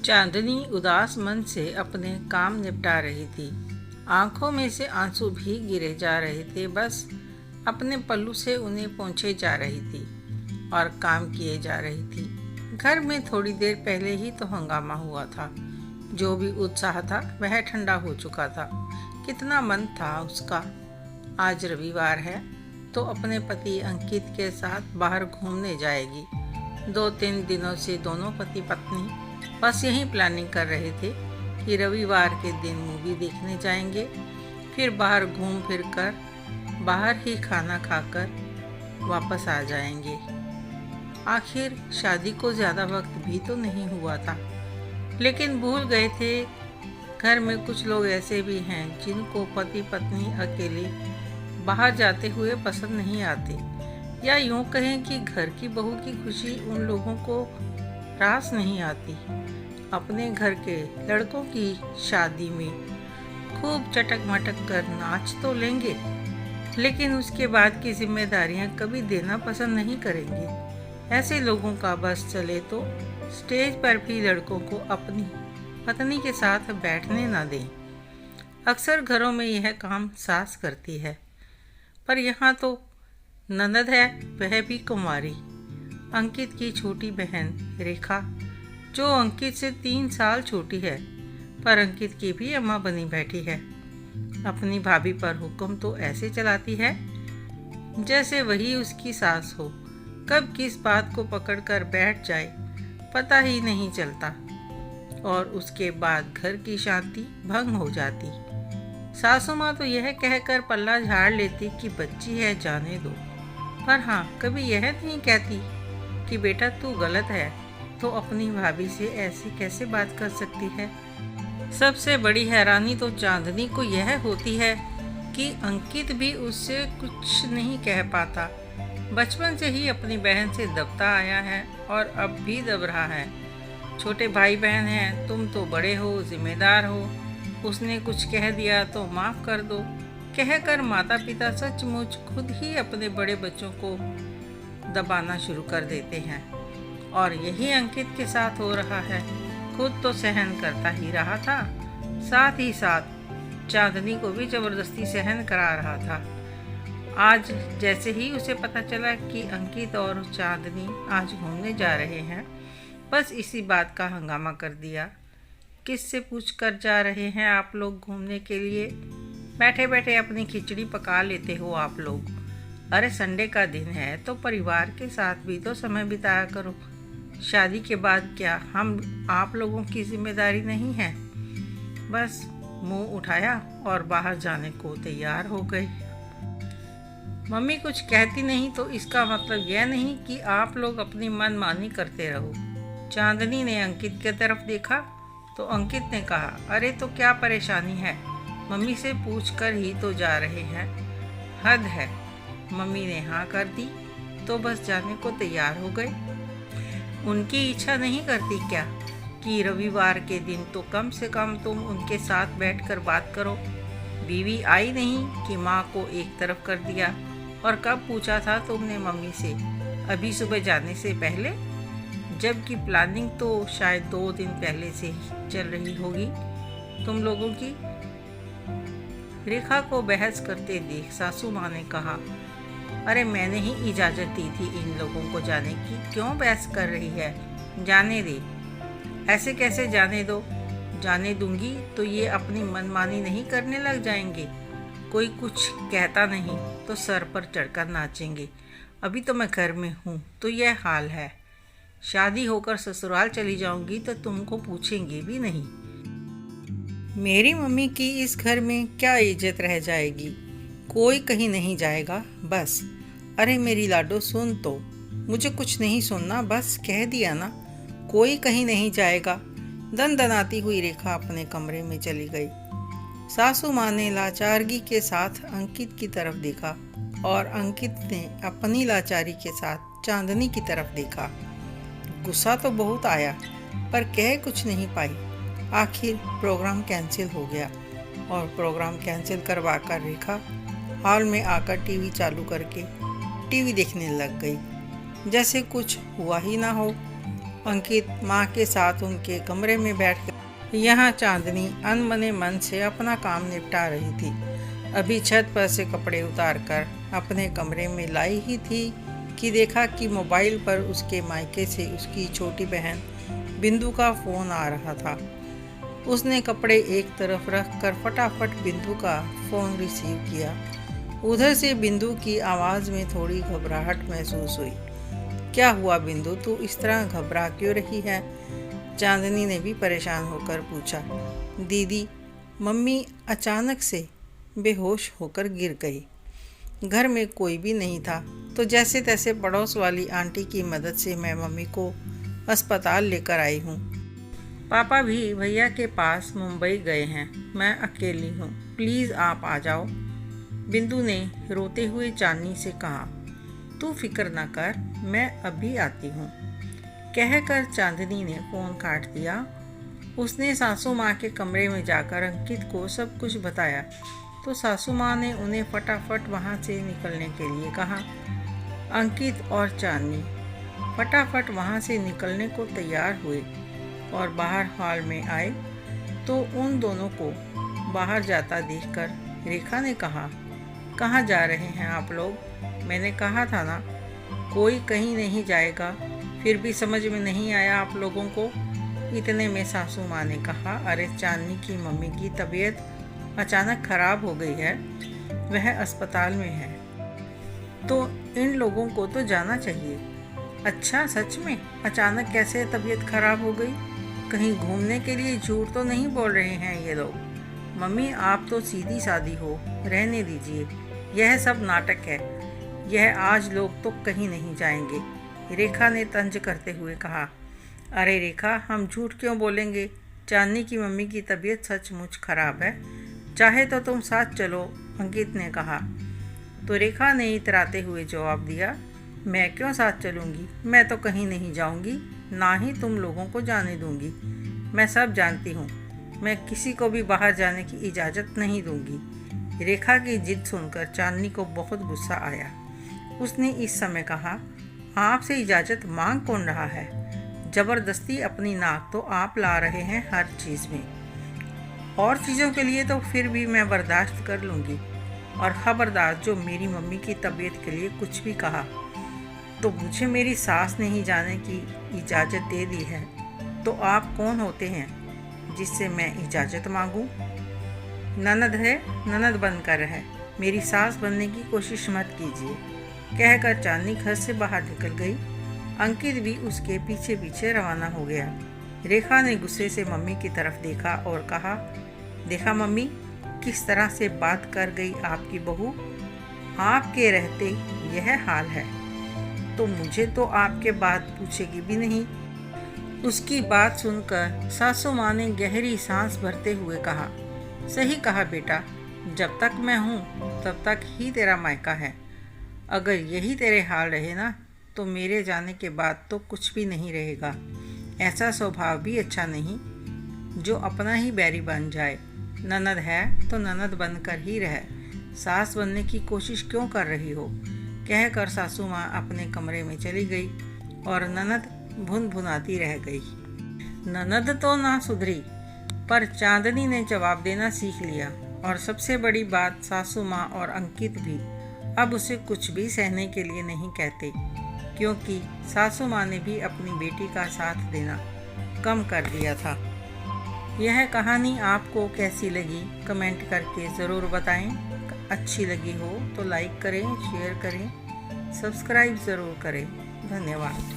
चांदनी उदास मन से अपने काम निपटा रही थी। आंखों में से आंसू भी गिरे जा रहे थे। बस अपने पल्लू से उन्हें पोंछे जा रही थी और काम किए जा रही थी। घर में थोड़ी देर पहले ही तो हंगामा हुआ था। जो भी उत्साह था वह ठंडा हो चुका था। कितना मन था उसका। आज रविवार है तो अपने पति अंकित के साथ बाहर घूमने जाएगी। 2-3 दिनों से दोनों पति पत्नी बस यही प्लानिंग कर रहे थे कि रविवार के दिन मूवी देखने जाएंगे, फिर बाहर घूम फिर कर बाहर ही खाना खाकर वापस आ जाएंगे। आखिर शादी को ज़्यादा वक्त भी तो नहीं हुआ था, लेकिन भूल गए थे घर में कुछ लोग ऐसे भी हैं जिनको पति पत्नी अकेले बाहर जाते हुए पसंद नहीं आते, या यूँ कहें कि घर की बहू की खुशी उन लोगों को रास नहीं आती। अपने घर के लड़कों की शादी में खूब चटक मटक कर नाच तो लेंगे, लेकिन उसके बाद की जिम्मेदारियां कभी देना पसंद नहीं करेंगे। ऐसे लोगों का बस चले तो स्टेज पर भी लड़कों को अपनी पत्नी के साथ बैठने ना दें। अक्सर घरों में यह काम सास करती है, पर यहाँ तो ननद है, वह भी कुंवारी। अंकित की छोटी बहन रेखा, जो अंकित से 3 साल छोटी है, पर अंकित की भी अम्मा बनी बैठी है। अपनी भाभी पर हुक्म तो ऐसे चलाती है जैसे वही उसकी सास हो। कब किस बात को पकड़कर बैठ जाए पता ही नहीं चलता, और उसके बाद घर की शांति भंग हो जाती। सासू माँ तो यह कहकर पल्ला झाड़ लेती कि बच्ची है जाने दो, पर हाँ, कभी यह नहीं कहती कि बेटा तू गलत है, तो अपनी भाभी से ऐसी कैसे बात कर सकती है। सबसे बड़ी हैरानी तो चांदनी को यह होती है कि अंकित भी उससे कुछ नहीं कह पाता। बचपन से ही अपनी बहन से दबता आया है और अब भी दब रहा है। छोटे भाई बहन हैं, तुम तो बड़े हो, जिम्मेदार हो, उसने कुछ कह दिया तो माफ़ कर दो कहकर माता पिता सचमुच खुद ही अपने बड़े बच्चों को दबाना शुरू कर देते हैं। और यही अंकित के साथ हो रहा है। खुद तो सहन करता ही रहा था, साथ ही साथ चांदनी को भी जबरदस्ती सहन करा रहा था। आज जैसे ही उसे पता चला कि अंकित और चांदनी आज घूमने जा रहे हैं, बस इसी बात का हंगामा कर दिया। किससे पूछ कर जा रहे हैं आप लोग घूमने के लिए? बैठे बैठे अपनी खिचड़ी पका लेते हो आप लोग। अरे संडे का दिन है तो परिवार के साथ भी तो समय बिताया करो। शादी के बाद क्या हम आप लोगों की जिम्मेदारी नहीं है? बस मुंह उठाया और बाहर जाने को तैयार हो गए। मम्मी कुछ कहती नहीं तो इसका मतलब यह नहीं कि आप लोग अपनी मनमानी करते रहो। चांदनी ने अंकित की तरफ देखा तो अंकित ने कहा, अरे तो क्या परेशानी है, मम्मी से पूछ कर ही तो जा रहे हैं। हद है। मम्मी ने हाँ कर दी तो बस जाने को तैयार हो गए। उनकी इच्छा नहीं करती क्या कि रविवार के दिन तो कम से कम तुम उनके साथ बैठकर बात करो। बीवी आई नहीं कि माँ को एक तरफ कर दिया। और कब पूछा था तुमने मम्मी से? अभी सुबह जाने से पहले, जबकि प्लानिंग तो शायद 2 दिन पहले से ही चल रही होगी तुम लोगों की। रेखा को बहस करते देख सासू माँ ने कहा, अरे मैंने ही इजाज़त दी थी इन लोगों को जाने की, क्यों बहस कर रही है? जाने दे। ऐसे कैसे जाने दो? जाने दूंगी तो ये अपनी मनमानी नहीं करने लग जाएंगे। कोई कुछ कहता नहीं तो सर पर चढ़कर नाचेंगे। अभी तो मैं घर में हूँ तो यह हाल है। शादी होकर ससुराल चली जाऊंगी तो तुमको पूछेंगे भी नहीं। मेरी मम्मी की इस घर में क्या इज्जत रह जाएगी? कोई कहीं नहीं जाएगा बस। अरे मेरी लाडो सुन तो, मुझे कुछ नहीं सुनना, बस कह दिया ना। कोई कहीं नहीं जाएगा। दनाती हुई रेखा अपने कमरे में चली गई। सासू माँ ने लाचारगी के साथ अंकित की तरफ देखा और अंकित ने अपनी लाचारी के साथ चांदनी की तरफ देखा। गुस्सा तो बहुत आया पर कह कुछ नहीं पाई। आखिर प्रोग्राम कैंसिल हो गया और प्रोग्राम कैंसिल करवाकर रेखा हॉल में आकर टीवी चालू करके टीवी देखने लग गई, जैसे कुछ हुआ ही ना हो। अंकित माँ के साथ उनके कमरे में बैठ यहाँ चांदनी अनमने मन से अपना काम निपटा रही थी। अभी छत पर से कपड़े उतारकर अपने कमरे में लाई ही थी कि देखा कि मोबाइल पर उसके मायके से उसकी छोटी बहन बिंदु का फ़ोन आ रहा था। उसने कपड़े एक तरफ रख कर फटाफट बिंदु का फ़ोन रिसीव किया। उधर से बिंदु की आवाज़ में थोड़ी घबराहट महसूस हुई। क्या हुआ बिंदु, तू इस तरह घबरा क्यों रही है? चांदनी ने भी परेशान होकर पूछा। दीदी, मम्मी अचानक से बेहोश होकर गिर गई। घर में कोई भी नहीं था तो जैसे तैसे पड़ोस वाली आंटी की मदद से मैं मम्मी को अस्पताल लेकर आई हूँ। पापा भी भैया के पास मुंबई गए हैं, मैं अकेली हूँ, प्लीज़ आप आ जाओ। बिंदु ने रोते हुए चांदनी से कहा। तू फिक्र ना कर, मैं अभी आती हूँ, कहकर चांदनी ने फ़ोन काट दिया। उसने सासू माँ के कमरे में जाकर अंकित को सब कुछ बताया तो सासू माँ ने उन्हें फटाफट वहाँ से निकलने के लिए कहा। अंकित और चांदनी फटाफट वहाँ से निकलने को तैयार हुए और बाहर हॉल में आए तो उन दोनों को बाहर जाता देखकर रेखा ने कहा, कहाँ जा रहे हैं आप लोग? मैंने कहा था ना कोई कहीं नहीं जाएगा, फिर भी समझ में नहीं आया आप लोगों को। इतने में सासू माँ ने कहा, अरे चांदनी की मम्मी की तबीयत अचानक खराब हो गई है, वह अस्पताल में है, तो इन लोगों को तो जाना चाहिए। अच्छा, सच में? अचानक कैसे तबीयत खराब हो गई? कहीं घूमने के लिए झूठ तो नहीं बोल रहे हैं ये लोग? मम्मी आप तो सीधी सादी हो, रहने दीजिए, यह सब नाटक है। यह आज लोग तो कहीं नहीं जाएंगे, रेखा ने तंज करते हुए कहा। अरे रेखा, हम झूठ क्यों बोलेंगे? चांदनी की मम्मी की तबीयत सचमुच खराब है, चाहे तो तुम साथ चलो, अंकित ने कहा। तो रेखा ने इतराते हुए जवाब दिया, मैं क्यों साथ चलूँगी? मैं तो कहीं नहीं जाऊँगी, ना ही तुम लोगों को जाने दूँगी। मैं सब जानती हूँ, मैं किसी को भी बाहर जाने की इजाज़त नहीं दूँगी। रेखा की जिद सुनकर चांदनी को बहुत गुस्सा आया। उसने इस समय कहा, आपसे इजाज़त मांग कौन रहा है? ज़बरदस्ती अपनी नाक तो आप ला रहे हैं हर चीज़ में। और चीज़ों के लिए तो फिर भी मैं बर्दाश्त कर लूँगी, और ख़बरदार जो मेरी मम्मी की तबीयत के लिए कुछ भी कहा तो मुझे मेरी सास ने ही जाने की इजाज़त दे दी है, तो आप कौन होते हैं जिससे मैं इजाज़त मांगूं? ननद है, ननद बनकर है, मेरी सास बनने की कोशिश मत कीजिए, कहकर चांदनी घर से बाहर निकल गई। अंकित भी उसके पीछे पीछे रवाना हो गया। रेखा ने गुस्से से मम्मी की तरफ देखा और कहा, देखा मम्मी, किस तरह से बात कर गई आपकी बहू? आपके रहते यह हाल है तो मुझे तो आपके बात पूछेगी भी नहीं। उसकी बात सुनकर सासू माँ ने गहरी सांस भरते हुए कहा, सही कहा बेटा, जब तक मैं हूँ तब तक ही तेरा मायका है। अगर यही तेरे हाल रहे ना तो मेरे जाने के बाद तो कुछ भी नहीं रहेगा। ऐसा स्वभाव भी अच्छा नहीं जो अपना ही बैरी बन जाए। ननद है तो ननद बनकर ही रहे, सास बनने की कोशिश क्यों कर रही हो? कहकर सासू माँ अपने कमरे में चली गई और ननद भुनभुनाती रह गई। ननद तो ना सुधरी, पर चांदनी ने जवाब देना सीख लिया, और सबसे बड़ी बात सासू माँ और अंकित भी अब उसे कुछ भी सहने के लिए नहीं कहते, क्योंकि सासू माँ ने भी अपनी बेटी का साथ देना कम कर दिया था। यह कहानी आपको कैसी लगी कमेंट करके ज़रूर बताएं। अच्छी लगी हो तो लाइक करें, शेयर करें, सब्सक्राइब ज़रूर करें। धन्यवाद।